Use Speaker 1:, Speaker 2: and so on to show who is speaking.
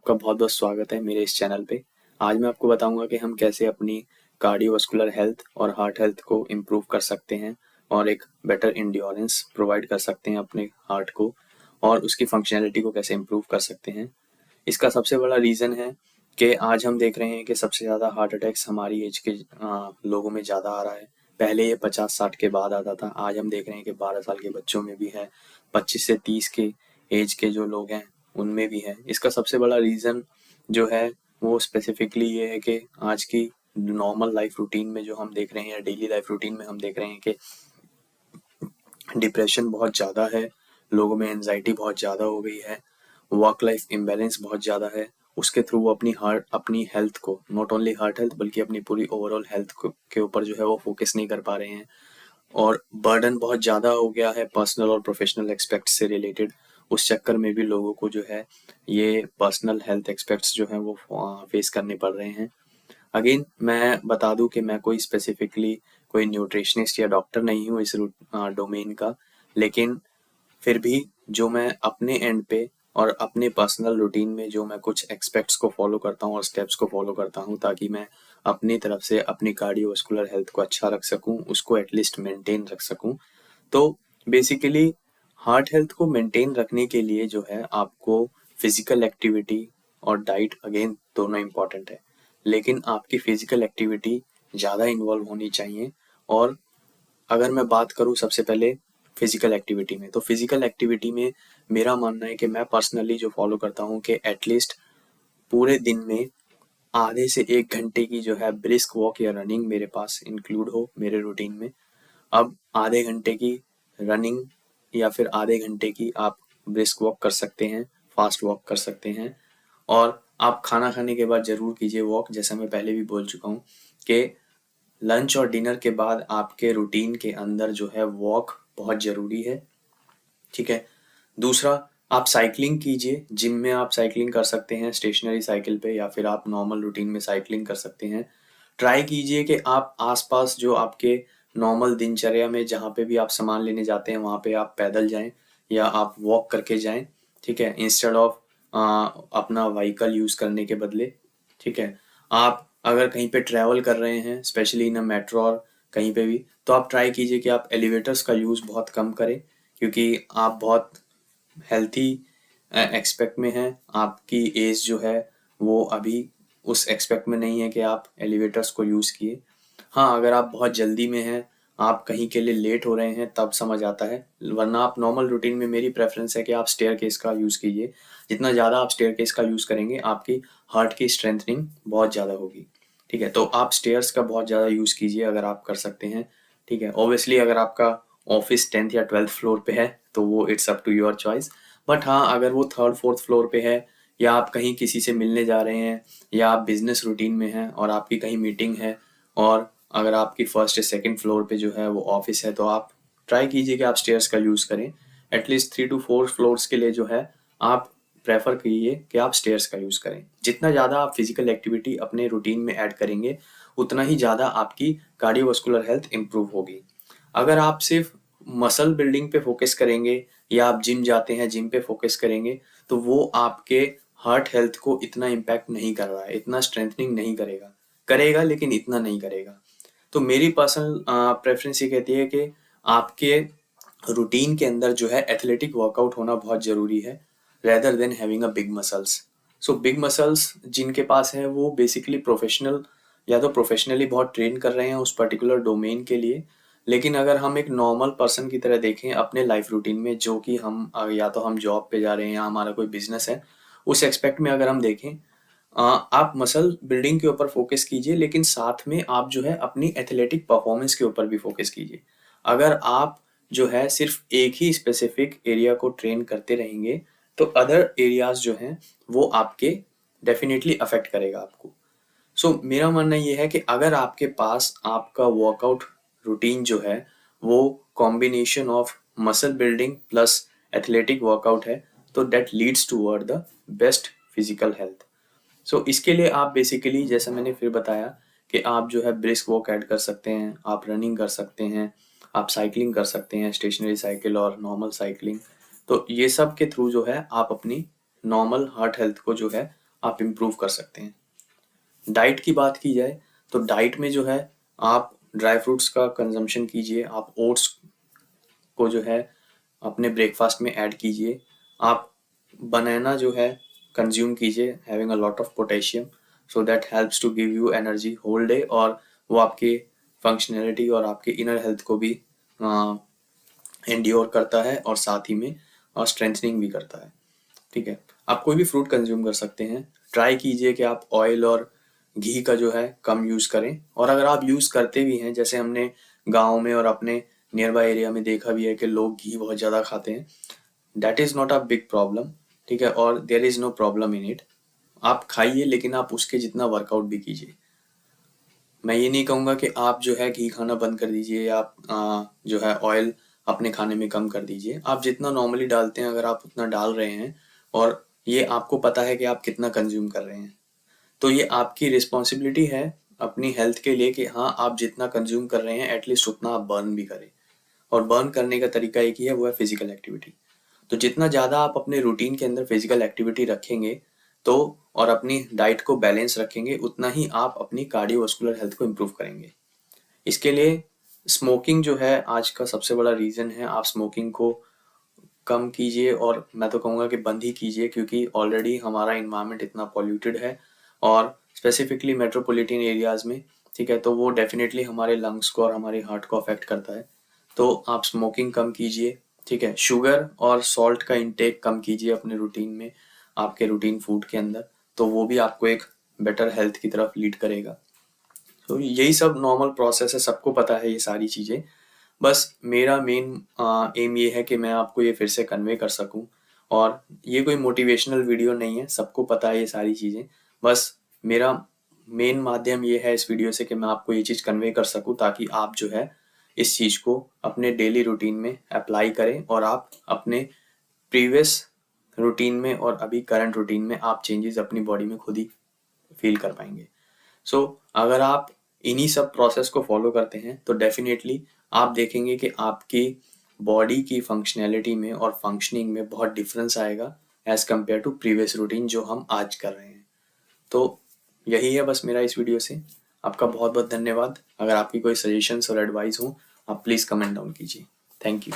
Speaker 1: आपका बहुत बहुत स्वागत है मेरे इस चैनल पे। आज मैं आपको बताऊंगा कि हम कैसे अपनी कार्डियोवास्कुलर हेल्थ और हार्ट हेल्थ को इम्प्रूव कर सकते हैं और एक बेटर इंड्योरेंस प्रोवाइड कर सकते हैं अपने हार्ट को और उसकी फंक्शनैलिटी को कैसे इम्प्रूव कर सकते हैं। इसका सबसे बड़ा रीज़न है कि आज हम देख रहे हैं कि सबसे ज़्यादा हार्ट अटैक्स हमारी एज के लोगों में ज़्यादा आ रहा है। पहले ये 50-60 के बाद आता था, आज हम देख रहे हैं कि 12 साल के बच्चों में भी है, 25 से 30 के एज के जो लोग हैं उनमें भी है। इसका सबसे बड़ा रीज़न जो है वो स्पेसिफिकली ये है कि आज की नॉर्मल लाइफ रूटीन में जो हम देख रहे हैं, डेली लाइफ रूटीन में हम देख रहे हैं कि डिप्रेशन बहुत ज़्यादा है, लोगों में एनजाइटी बहुत ज़्यादा हो गई है, वर्क लाइफ इम्बैलेंस बहुत ज़्यादा है। उसके थ्रू वो अपनी हेल्थ को, नॉट ओनली हार्ट हेल्थ बल्कि अपनी पूरी ओवरऑल हेल्थ के ऊपर जो है वो फोकस नहीं कर पा रहे हैं और बर्डन बहुत ज़्यादा हो गया है पर्सनल और प्रोफेशनल एस्पेक्ट्स से रिलेटेड। उस चक्कर में भी लोगों को जो है ये पर्सनल हेल्थ एस्पेक्ट्स जो हैं वो फेस करने पड़ रहे हैं। अगेन मैं बता दूं कि मैं कोई स्पेसिफिकली कोई न्यूट्रिशनिस्ट या डॉक्टर नहीं हूँ इस डोमेन का, लेकिन फिर भी जो मैं अपने एंड पे और अपने पर्सनल रूटीन में जो मैं कुछ एक्सपेक्ट्स को फॉलो करता हूँ और स्टेप्स को फॉलो करता हूँ ताकि मैं अपनी तरफ से अपनी कार्डियोवास्कुलर हेल्थ को अच्छा रख सकूँ, उसको एटलीस्ट मेंटेन रख सकूँ। तो बेसिकली हार्ट हेल्थ को मेंटेन रखने के लिए जो है आपको फिजिकल एक्टिविटी और डाइट अगेन दोनों इम्पॉर्टेंट है, लेकिन आपकी फिजिकल एक्टिविटी ज़्यादा इन्वॉल्व होनी चाहिए। और अगर मैं बात करूँ सबसे पहले फिजिकल एक्टिविटी में, तो फिजिकल एक्टिविटी में मेरा मानना है कि मैं पर्सनली जो फॉलो करता हूँ कि एटलीस्ट पूरे दिन में आधे से 1 घंटे की जो है ब्रिस्क वॉक या रनिंग मेरे पास इंक्लूड हो मेरे रूटीन में। अब आधे घंटे की रनिंग या फिर आधे घंटे की आप ब्रिस्क वॉक कर सकते हैं, फास्ट वॉक कर सकते हैं। और आप खाना खाने के बाद ज़रूर कीजिए वॉक, जैसा मैं पहले भी बोल चुका हूँ कि लंच और डिनर के बाद आपके रूटीन के अंदर जो है वॉक बहुत ज़रूरी है। ठीक है। दूसरा, आप साइकिलिंग कीजिए, जिम में आप साइकिलिंग कर सकते हैं स्टेशनरी साइकिल पे या फिर आप नॉर्मल रूटीन में साइकिलिंग कर सकते हैं। ट्राई कीजिए कि आप आसपास जो आपके नॉर्मल दिनचर्या में जहाँ पे भी आप सामान लेने जाते हैं वहाँ पे आप पैदल जाएं या आप वॉक करके जाएं। ठीक है, इंस्टेड ऑफ अपना व्हीकल यूज़ करने के बदले। ठीक है, आप अगर कहीं पे ट्रैवल कर रहे हैं स्पेशली इन मेट्रो और कहीं पे भी, तो आप ट्राई कीजिए कि आप एलिवेटर्स का यूज़ बहुत कम करें, क्योंकि आप बहुत हेल्थी एक्सपेक्ट में हैं। आपकी एज जो है वो अभी उस एक्सपेक्ट में नहीं है कि आप एलिवेटर्स को यूज़ किए। हाँ, अगर आप बहुत जल्दी में हैं, आप कहीं के लिए लेट हो रहे हैं तब समझ आता है, वरना आप नॉर्मल रूटीन में मेरी प्रेफरेंस है कि आप स्टेयरकेस का यूज़ कीजिए। जितना ज़्यादा आप स्टेयरकेस का यूज़ करेंगे आपकी हार्ट की स्ट्रेंथनिंग बहुत ज़्यादा होगी। ठीक है, तो आप स्टेयर्स का बहुत ज़्यादा यूज़ कीजिए अगर आप कर सकते हैं। ठीक है, ऑब्वियसली अगर आपका ऑफिस 10th या 12th फ्लोर पे है तो वो it's up to your choice. But हाँ, अगर वो 3rd-4th फ्लोर पे है या आप कहीं किसी से मिलने जा रहे हैं या आप बिजनेस रूटीन में हैं और आपकी कहीं मीटिंग है और अगर आपकी फर्स्ट या सेकंड फ्लोर पे जो है वो ऑफिस है, तो आप ट्राई कीजिए कि आप स्टेयर्स का यूज़ करें। एटलीस्ट 3 to 4 फ्लोर्स के लिए जो है आप प्रेफर कीजिए कि आप स्टेयर्स का यूज़ करें। जितना ज़्यादा आप फिजिकल एक्टिविटी अपने रूटीन में ऐड करेंगे उतना ही ज़्यादा आपकी कार्डियोवास्कुलर हेल्थ इंप्रूव होगी। अगर आप सिर्फ मसल बिल्डिंग पे फोकस करेंगे या आप जिम जाते हैं जिम पे फोकस करेंगे, तो वो आपके हार्ट हेल्थ को इतना इम्पैक्ट नहीं कर रहा है, इतना स्ट्रेंथनिंग नहीं करेगा। करेगा लेकिन इतना नहीं करेगा। तो मेरी पर्सनल प्रेफरेंस ये कहती है कि आपके रूटीन के अंदर जो है एथलेटिक वर्कआउट होना बहुत ज़रूरी है, rather than having a big muscles. So big muscles जिनके पास है वो बेसिकली प्रोफेशनल या तो प्रोफेशनली बहुत ट्रेन कर रहे हैं उस पर्टिकुलर डोमेन के लिए। लेकिन अगर हम एक नॉर्मल पर्सन की तरह देखें अपने लाइफ रूटीन में, जो कि हम या तो हम जॉब पे जा रहे हैं या हमारा कोई बिजनेस है, उस एक्सपेक्ट में अगर हम देखें, आप मसल बिल्डिंग के ऊपर फोकस कीजिए लेकिन साथ में आप जो है अपनी एथलेटिक परफॉर्मेंस के ऊपर भी फोकस कीजिए। अगर आप जो है सिर्फ एक ही स्पेसिफिक एरिया को ट्रेन करते रहेंगे तो अदर एरियाज जो हैं वो आपके डेफिनेटली अफेक्ट करेगा आपको। सो मेरा मानना ये है कि अगर आपके पास आपका वर्कआउट रूटीन जो है वो combination of muscle building plus athletic workout है, तो that leads toward the best physical health. So इसके लिए आप बेसिकली जैसा मैंने फिर बताया कि आप जो है ब्रिस्क वॉक ऐड कर सकते हैं, आप रनिंग कर सकते हैं, आप साइकिलिंग कर सकते हैं, स्टेशनरी साइकिल और नॉर्मल साइकिलिंग। तो ये सब के थ्रू जो है आप अपनी नॉर्मल हार्ट हेल्थ को जो है आप इम्प्रूव कर सकते हैं। डाइट की बात की जाए तो डाइट में जो है आप ड्राई फ्रूट्स का कंजम्पशन कीजिए, आप ओट्स को जो है अपने ब्रेकफास्ट में ऐड कीजिए, आप बनाना जो है कंज्यूम कीजिए, having a lot of potassium, so that helps to give you energy whole day, और वो आपके फंक्शनैलिटी और आपके इनर हेल्थ को भी एंड्योर करता है और साथ ही में स्ट्रेंथनिंग भी करता है। ठीक है, आप कोई भी फ्रूट कंज्यूम कर सकते हैं। ट्राई कीजिए कि आप ऑयल और घी का जो है कम यूज़ करें, और अगर आप यूज़ करते भी हैं, जैसे हमने गाँव में और अपने नियर बाय एरिया में देखा भी है कि लोग घी बहुत ज़्यादा खाते हैं, that is not a big problem. ठीक है, और there is no problem in it. आप खाइए, लेकिन आप उसके जितना वर्कआउट भी कीजिए। मैं ये नहीं कहूँगा कि आप जो है घी खाना बंद कर दीजिए, या आप जो है ऑयल अपने खाने में कम कर दीजिए। आप जितना नॉर्मली डालते हैं अगर आप उतना डाल रहे हैं, और ये आपको पता है कि आप कितना कंज्यूम कर रहे हैं, तो ये आपकी रिस्पॉन्सिबिलिटी है अपनी हेल्थ के लिए कि हाँ, आप जितना कंज्यूम कर रहे हैं एटलीस्ट उतना आप बर्न भी करें। और बर्न करने का तरीका एक ही है, वो है फिजिकल एक्टिविटी। तो जितना ज़्यादा आप अपने रूटीन के अंदर फिजिकल एक्टिविटी रखेंगे, तो और अपनी डाइट को बैलेंस रखेंगे, उतना ही आप अपनी कार्डियोवास्कुलर हेल्थ को इम्प्रूव करेंगे। इसके लिए स्मोकिंग जो है आज का सबसे बड़ा रीज़न है। आप स्मोकिंग को कम कीजिए, और मैं तो कहूँगा कि बंद ही कीजिए, क्योंकि ऑलरेडी हमारा इन्वायरमेंट इतना पॉल्यूटेड है, और स्पेसिफिकली मेट्रोपॉलिटन एरियाज़ में। ठीक है, तो वो डेफिनेटली हमारे लंग्स को और हमारे हार्ट को अफेक्ट करता है। तो आप स्मोकिंग कम कीजिए। ठीक है, शुगर और सॉल्ट का इंटेक कम कीजिए अपने रूटीन में, आपके रूटीन फूड के अंदर, तो वो भी आपको एक बेटर हेल्थ की तरफ लीड करेगा। तो यही सब नॉर्मल प्रोसेस है, सबको पता है ये सारी चीज़ें। बस मेरा मेन एम ये है कि मैं आपको ये फिर से कन्वे कर सकूं, और ये कोई मोटिवेशनल वीडियो नहीं है, सबको पता है ये सारी चीज़ें। बस मेरा मेन माध्यम ये है इस वीडियो से कि मैं आपको ये चीज़ कन्वे कर सकूं, ताकि आप जो है इस चीज़ को अपने डेली रूटीन में अप्लाई करें, और आप अपने प्रीवियस रूटीन में और अभी करंट रूटीन में आप चेंजेस अपनी बॉडी में खुद ही फील कर पाएंगे। सो अगर आप इन्हीं सब प्रोसेस को फॉलो करते हैं, तो डेफिनेटली आप देखेंगे कि आपकी बॉडी की फंक्शनैलिटी में और फंक्शनिंग में बहुत डिफरेंस आएगा as compare to previous routine जो हम आज कर रहे हैं। तो यही है बस मेरा इस वीडियो से। आपका बहुत बहुत धन्यवाद। अगर आपकी कोई सजेशंस और एडवाइस हो, आप प्लीज़ कमेंट डाउन कीजिए। Thank you.